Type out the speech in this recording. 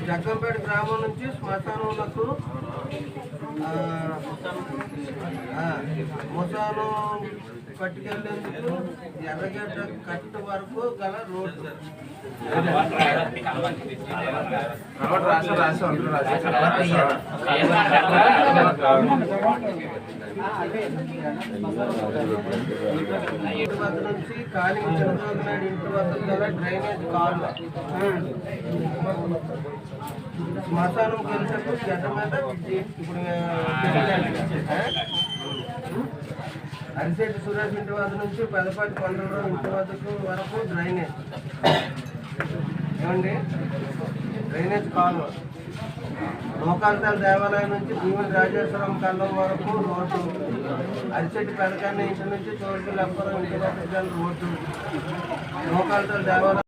జగ్గంపేట గ్రామం నుంచి శ్మశానంకు ముసానం పట్టుకెళ్ళేందుకు ఎర్రగడ్డ కట్టు వరకు గల రోడ్డు ఇంటి వద్ద నుంచి కాళీ చంద్రబాబు ఇంటి వద్ద గల డ్రైనేజ్ కాలువ శ్మశానం కలిసేపు గడ్డ మీద ఇప్పుడు అరిశెట్టి సురేష్ ఇంటి వద్ద నుంచి పెదపాటి పండుగరావు ఇంటి వద్దకు వరకు డ్రైనేజ్ ఏమండి డ్రైనేజ్ కాలువ నూకాలతల దేవాలయం నుంచి భీమని రాజేశ్వరం కళ్ళం వరకు రోడ్డు అరిశెట్టి పెదకాన్ని ఇంటి నుంచి చోటుకి లెప్పరం ఇంటి వద్దకు రోడ్డు నూకాలతల దేవాలయం